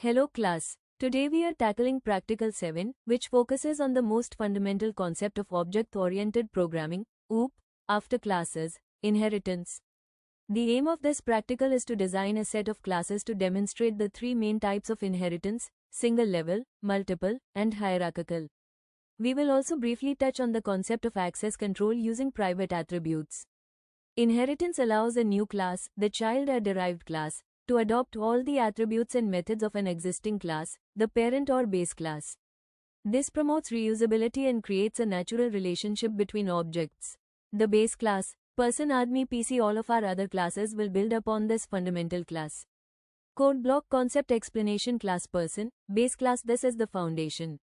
Hello class. Today we are tackling Practical 7, which focuses on the most fundamental concept of object-oriented programming, OOP, after classes, inheritance. The aim of this practical is to design a set of classes to demonstrate the three main types of inheritance: single level, multiple, and hierarchical. We will also briefly touch on the concept of access control using private attributes. Inheritance allows a new class, the child or derived class, to adopt all the attributes and methods of an existing class, the parent or base class. This promotes reusability and creates a natural relationship between objects. The base class, person, Admi, PC, all of our other classes will build upon this fundamental class. Code block concept explanation: class person, base class. This is the foundation.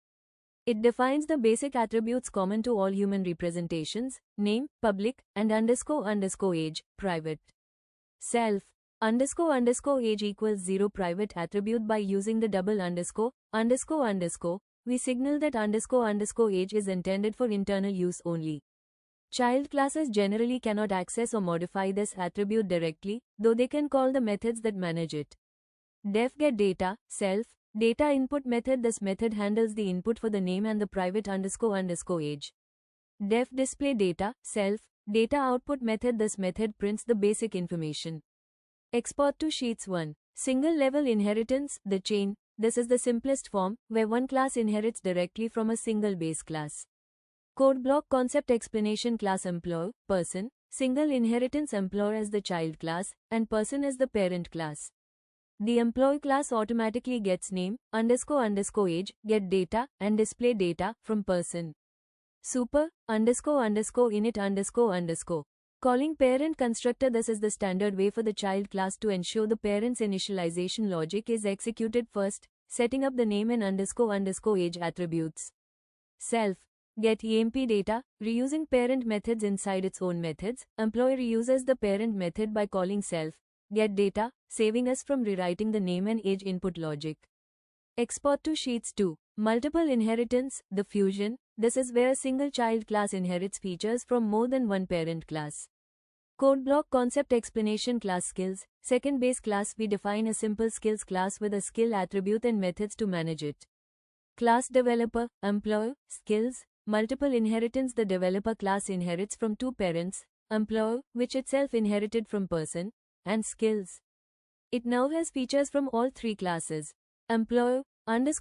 It defines the basic attributes common to all human representations: name, public, and __ age, private. Self, __ age equals 0 private attribute. By using the double ___, we signal that __ age is intended for internal use only. Child classes generally cannot access or modify this attribute directly, though they can call the methods that manage it. Def get data, self, data input method. This method handles the input for the name and the private __ age. Def display data, self, data output method. This method prints the basic information. Export to Sheets 1. Single level inheritance, the chain. This is the simplest form, where one class inherits directly from a single base class. Code block concept explanation: class employee, person, single inheritance, employer as the child class, and person as the parent class. The employee class automatically gets name, __ age, get data, and display data from person. Super, __ init, __. Calling parent constructor. This is the standard way for the child class to ensure the parent's initialization logic is executed first, setting up the name and __ age attributes. Self, get emp data, reusing parent methods inside its own methods. Employee reuses the parent method by calling self, get data, saving us from rewriting the name and age input logic. Export to Sheets 2. Multiple inheritance, the fusion. This is where a single child class inherits features from more than one parent class. Code block concept explanation: class skills, second base class. We define a simple skills class with a skill attribute and methods to manage it. Class developer, employee, skills, multiple inheritance. The developer class inherits from two parents, employee, which itself inherited from person, and skills. It now has features from all three classes: employee, __ init,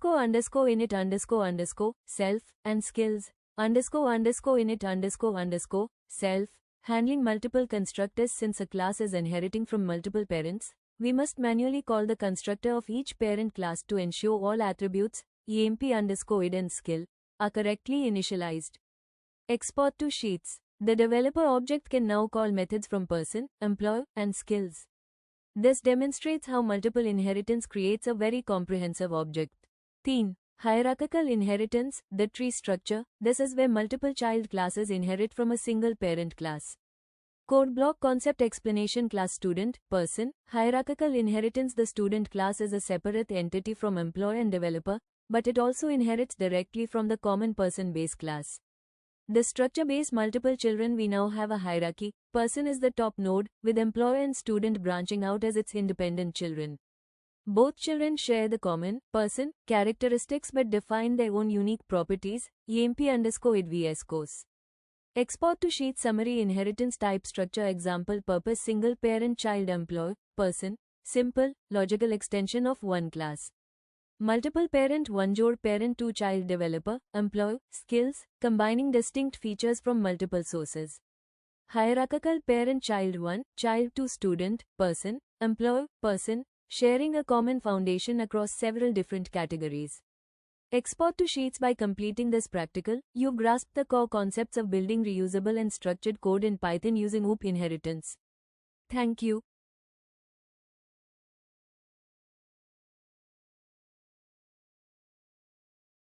__, self, and skills, __ init, __, self. Handling multiple constructors: since a class is inheriting from multiple parents, we must manually call the constructor of each parent class to ensure all attributes, emp _id and skill, are correctly initialized. Export to Sheets. The developer object can now call methods from person, employee, and skills. This demonstrates how multiple inheritance creates a very comprehensive object. 3. Hierarchical inheritance, the tree structure. This is where multiple child classes inherit from a single parent class. Code block concept explanation: class student, person, hierarchical inheritance. The student class is a separate entity from employee and developer, but it also inherits directly from the common person base class. The structure base multiple children. We now have a hierarchy. Person is the top node, with employee and student branching out as its independent children. Both children share the common person characteristics but define their own unique properties, emp _id vs cos. Export to Sheet summary: inheritance type structure example purpose: single parent child employee, person, simple, logical extension of one class. Multiple parent, one job parent, two child developer, employee, skills, combining distinct features from multiple sources. Hierarchical parent child 1, child 2 student, person, employee, person, sharing a common foundation across several different categories. Export to Sheets. By completing this practical, you've grasped the core concepts of building reusable and structured code in Python using OOP inheritance. Thank you.